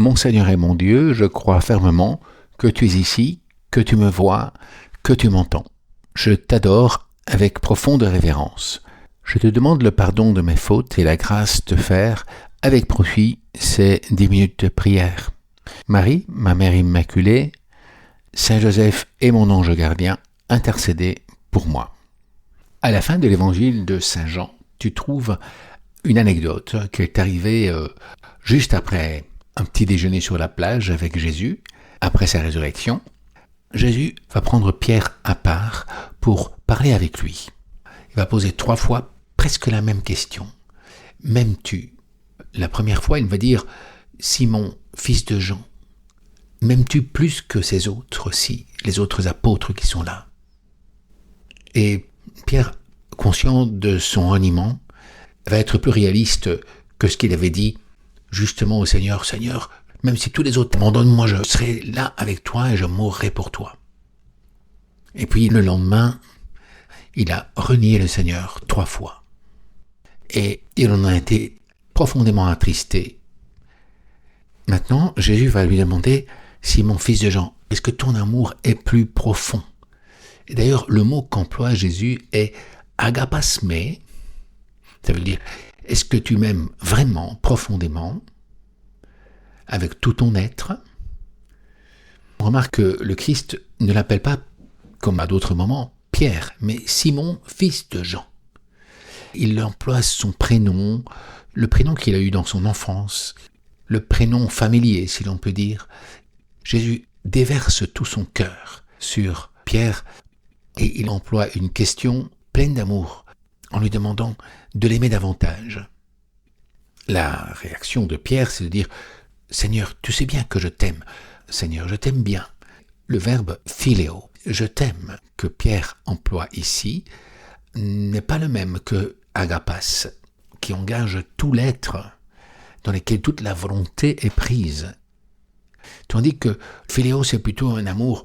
Mon Seigneur et mon Dieu, je crois fermement que tu es ici, que tu me vois, que tu m'entends. Je t'adore avec profonde révérence. Je te demande le pardon de mes fautes et la grâce de faire, avec profit, ces 10 minutes de prière. Marie, ma Mère Immaculée, Saint Joseph et mon ange gardien, intercédez pour moi. À la fin de l'évangile de Saint Jean, tu trouves une anecdote qui est arrivée juste après un petit déjeuner sur la plage avec Jésus, après sa résurrection. Jésus va prendre Pierre à part pour parler avec lui. Il va poser 3 fois presque la même question. M'aimes-tu ? La première fois, il va dire « Simon, fils de Jean, m'aimes-tu plus que ces autres aussi, les autres apôtres qui sont là ?» Et Pierre, conscient de son reniement, va être plus réaliste que ce qu'il avait dit justement au Seigneur. « Seigneur, même si tous les autres m'abandonnent, moi je serai là avec toi et je mourrai pour toi. » Et puis le lendemain, il a renié le Seigneur 3 fois. Et il en a été profondément attristé. Maintenant, Jésus va lui demander « Simon, fils de Jean, est-ce que ton amour est plus profond ?» Et d'ailleurs, le mot qu'emploie Jésus est « agapasmé ». Ça veut dire « est-ce que tu m'aimes vraiment, profondément, avec tout ton être ?» On remarque que le Christ ne l'appelle pas, comme à d'autres moments, Pierre, mais Simon, fils de Jean. Il emploie son prénom, le prénom qu'il a eu dans son enfance, le prénom familier, si l'on peut dire. Jésus déverse tout son cœur sur Pierre et il emploie une question pleine d'amour en lui demandant de l'aimer davantage. La réaction de Pierre, c'est de dire « Seigneur, tu sais bien que je t'aime. Seigneur, je t'aime bien. » Le verbe « philéo », « je t'aime » que Pierre emploie ici, n'est pas le même que « agapas », qui engage tout l'être, dans lequel toute la volonté est prise. Tandis que « philéo », c'est plutôt un amour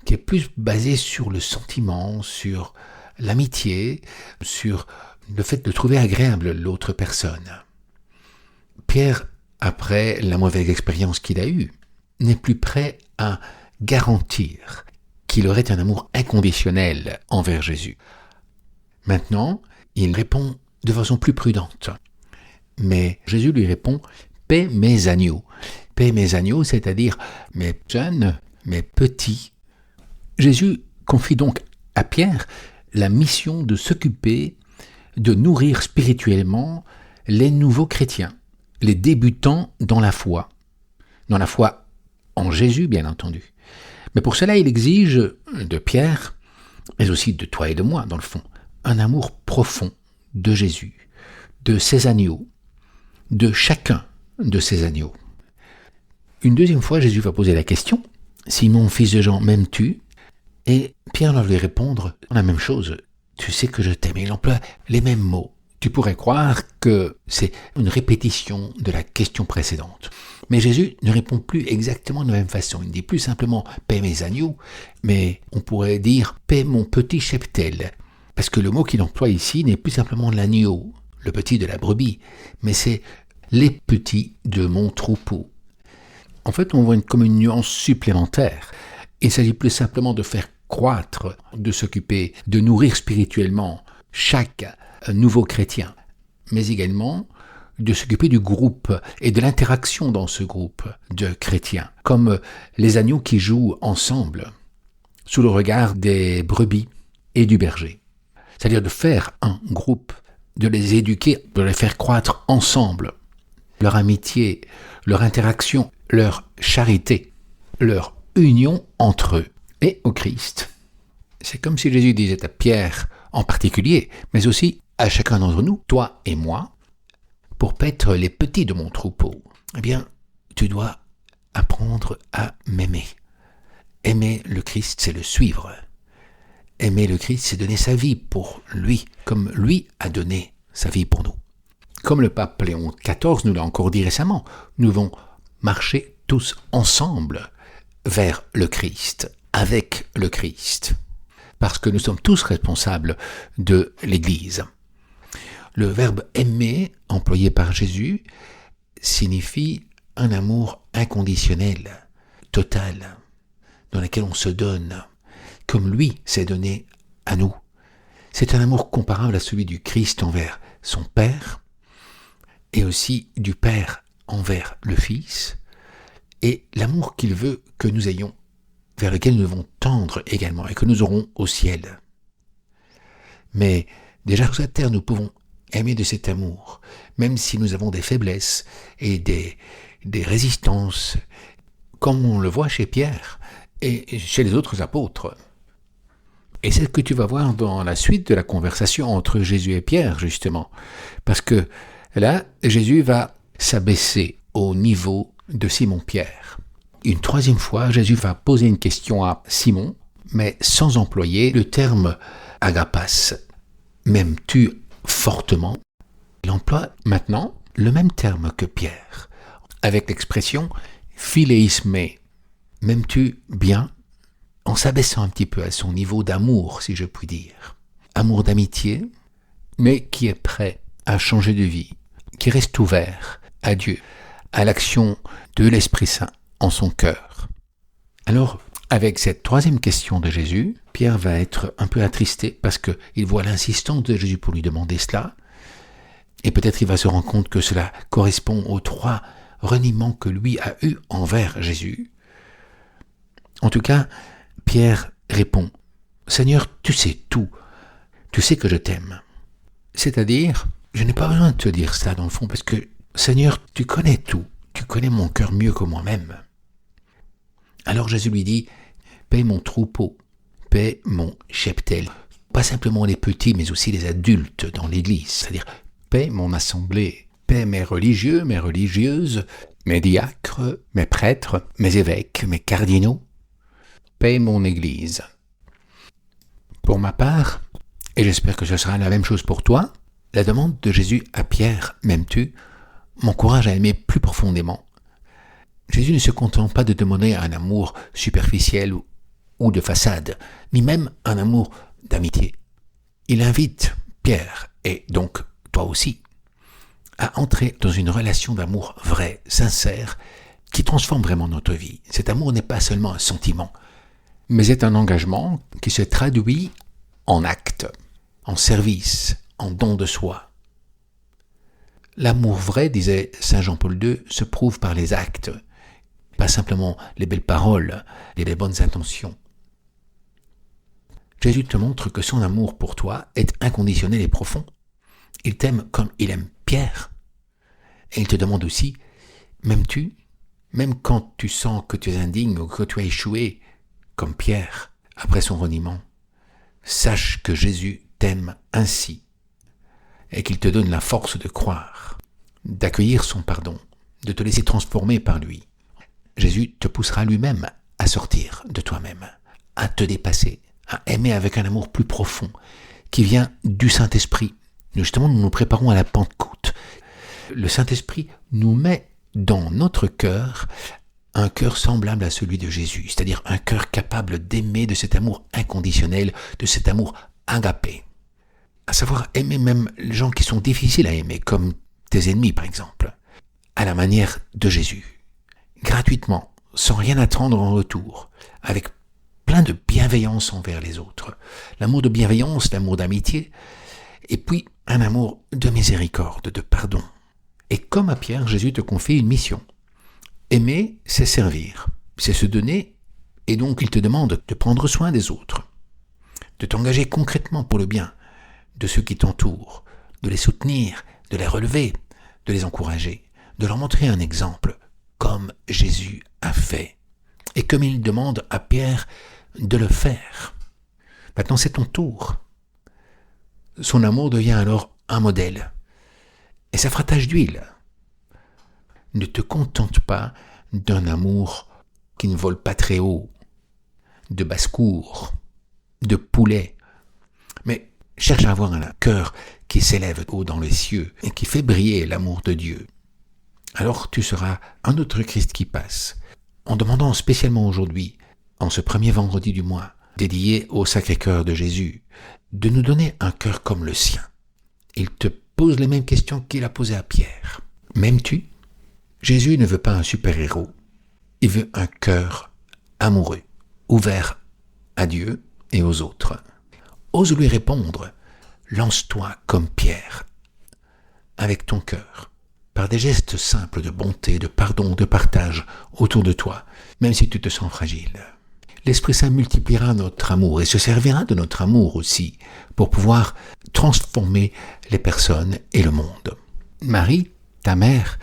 qui est plus basé sur le sentiment, sur l'amitié, sur le fait de trouver agréable l'autre personne. Pierre, après la mauvaise expérience qu'il a eue, n'est plus prêt à garantir qu'il aurait un amour inconditionnel envers Jésus. Maintenant, il répond de façon plus prudente. Mais Jésus lui répond « paie mes agneaux ». Paie mes agneaux, c'est-à-dire mes jeunes, mes petits. Jésus confie donc à Pierre la mission de s'occuper, de nourrir spirituellement les nouveaux chrétiens, les débutants dans la foi en Jésus, bien entendu. Mais pour cela, il exige de Pierre, mais aussi de toi et de moi, dans le fond, un amour profond de Jésus, de ses agneaux, de chacun de ses agneaux. Une deuxième fois, Jésus va poser la question, « Simon, fils de Jean, m'aimes-tu » Et Pierre va lui répondre la même chose, « Tu sais que je t'aime » Il emploie les mêmes mots. Tu pourrais croire que c'est une répétition de la question précédente. Mais Jésus ne répond plus exactement de la même façon. Il ne dit plus simplement « paie mes agneaux », mais on pourrait dire « paie mon petit cheptel ». Parce que le mot qu'il emploie ici n'est plus simplement l'agneau, le petit de la brebis, mais c'est « les petits de mon troupeau ». En fait, on voit comme une nuance supplémentaire. Il s'agit plus simplement de faire croître, de s'occuper, de nourrir spirituellement chaque nouveau chrétien, mais également de s'occuper du groupe et de l'interaction dans ce groupe de chrétiens, comme les agneaux qui jouent ensemble, sous le regard des brebis et du berger. C'est-à-dire de faire un groupe, de les éduquer, de les faire croître ensemble. Leur amitié, leur interaction, leur charité, leur union entre eux et au Christ. C'est comme si Jésus disait à Pierre en particulier, mais aussi à chacun d'entre nous, toi et moi, pour paître les petits de mon troupeau, eh bien, tu dois apprendre à m'aimer. Aimer le Christ, c'est le suivre. Aimer le Christ, c'est donner sa vie pour lui, comme lui a donné sa vie pour nous. Comme le pape Léon XIV nous l'a encore dit récemment, nous devons marcher tous ensemble vers le Christ, avec le Christ, parce que nous sommes tous responsables de l'Église. Le verbe « aimer » employé par Jésus signifie un amour inconditionnelle, totale, dans laquelle on se donne, comme lui s'est donné à nous. C'est un amour comparable à celui du Christ envers son Père, et aussi du Père envers le Fils, et l'amour qu'il veut que nous ayons, vers lequel nous devons tendre également, et que nous aurons au ciel. Mais déjà sur cette terre, nous pouvons aimer de cet amour, même si nous avons des faiblesses et des résistances, comme on le voit chez Pierre et chez les autres apôtres. Et c'est ce que tu vas voir dans la suite de la conversation entre Jésus et Pierre, justement. Parce que là, Jésus va s'abaisser au niveau de Simon-Pierre. Une troisième fois, Jésus va poser une question à Simon, mais sans employer le terme agapas. M'aimes-tu fortement? Il emploie maintenant le même terme que Pierre, avec l'expression philéisme. M'aimes-tu bien? En s'abaissant un petit peu à son niveau d'amour, si je puis dire. Amour d'amitié, mais qui est prêt à changer de vie, qui reste ouvert à Dieu, à l'action de l'Esprit Saint en son cœur. Alors, avec cette troisième question de Jésus, Pierre va être un peu attristé parce qu'il voit l'insistance de Jésus pour lui demander cela, et peut-être il va se rendre compte que cela correspond aux 3 reniements que lui a eus envers Jésus. En tout cas, Pierre répond « Seigneur, tu sais tout, tu sais que je t'aime. » C'est-à-dire, je n'ai pas besoin de te dire ça dans le fond, parce que Seigneur, tu connais tout, tu connais mon cœur mieux que moi-même. Alors Jésus lui dit « Paie mon troupeau, paie mon cheptel. » Pas simplement les petits, mais aussi les adultes dans l'Église, c'est-à-dire paie mon assemblée, paie mes religieux, mes religieuses, mes diacres, mes prêtres, mes évêques, mes cardinaux. Paie mon Église. Pour ma part, et j'espère que ce sera la même chose pour toi, la demande de Jésus à Pierre, m'aimes-tu, m'encourage à aimer plus profondément. Jésus ne se contente pas de demander un amour superficiel ou de façade, ni même un amour d'amitié. Il invite Pierre, et donc toi aussi, à entrer dans une relation d'amour vrai, sincère, qui transforme vraiment notre vie. Cet amour n'est pas seulement un sentiment, mais est un engagement qui se traduit en acte, en service, en don de soi. L'amour vrai, disait Saint Jean-Paul II, se prouve par les actes, pas simplement les belles paroles et les bonnes intentions. Jésus te montre que son amour pour toi est inconditionnel et profond. Il t'aime comme il aime Pierre. Et il te demande aussi, m'aimes-tu, même quand tu sens que tu es indigne ou que tu as échoué, comme Pierre, après son reniement, sache que Jésus t'aime ainsi et qu'il te donne la force de croire, d'accueillir son pardon, de te laisser transformer par lui. Jésus te poussera lui-même à sortir de toi-même, à te dépasser, à aimer avec un amour plus profond qui vient du Saint-Esprit. Justement, nous nous préparons à la Pentecôte. Le Saint-Esprit nous met dans notre cœur un cœur semblable à celui de Jésus, c'est-à-dire un cœur capable d'aimer de cet amour inconditionnel, de cet amour agapé. À savoir aimer même les gens qui sont difficiles à aimer, comme tes ennemis par exemple, à la manière de Jésus, gratuitement, sans rien attendre en retour, avec plein de bienveillance envers les autres. L'amour de bienveillance, l'amour d'amitié, et puis un amour de miséricorde, de pardon. Et comme à Pierre, Jésus te confie une mission. Aimer, c'est servir, c'est se donner, et donc il te demande de prendre soin des autres, de t'engager concrètement pour le bien de ceux qui t'entourent, de les soutenir, de les relever, de les encourager, de leur montrer un exemple, comme Jésus a fait, et comme il demande à Pierre de le faire. Maintenant, c'est ton tour. Son amour devient alors un modèle, et ça fera tache d'huile. Ne te contente pas d'un amour qui ne vole pas très haut, de basse-cour, de poulet, mais cherche à avoir un cœur qui s'élève haut dans les cieux et qui fait briller l'amour de Dieu. Alors tu seras un autre Christ qui passe, en demandant spécialement aujourd'hui, en ce premier vendredi du mois, dédié au Sacré-Cœur de Jésus, de nous donner un cœur comme le sien. Il te pose les mêmes questions qu'il a posées à Pierre. M'aimes-tu ? Jésus ne veut pas un super-héros. Il veut un cœur amoureux, ouvert à Dieu et aux autres. Ose lui répondre. Lance-toi comme Pierre, avec ton cœur, par des gestes simples de bonté, de pardon, de partage autour de toi, même si tu te sens fragile. L'Esprit Saint multipliera notre amour et se servira de notre amour aussi pour pouvoir transformer les personnes et le monde. Marie, ta mère,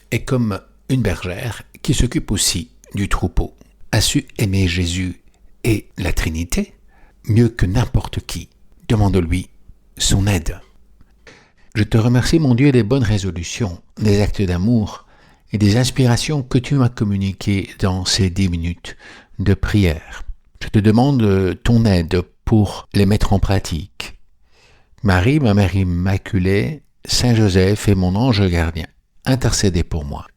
est comme une bergère qui s'occupe aussi du troupeau. A su aimer Jésus et la Trinité mieux que n'importe qui. Demande-lui son aide. Je te remercie, mon Dieu, des bonnes résolutions, des actes d'amour et des inspirations que tu m'as communiquées dans ces 10 minutes de prière. Je te demande ton aide pour les mettre en pratique. Marie, ma mère immaculée, Saint Joseph et mon ange gardien, intercédez pour moi.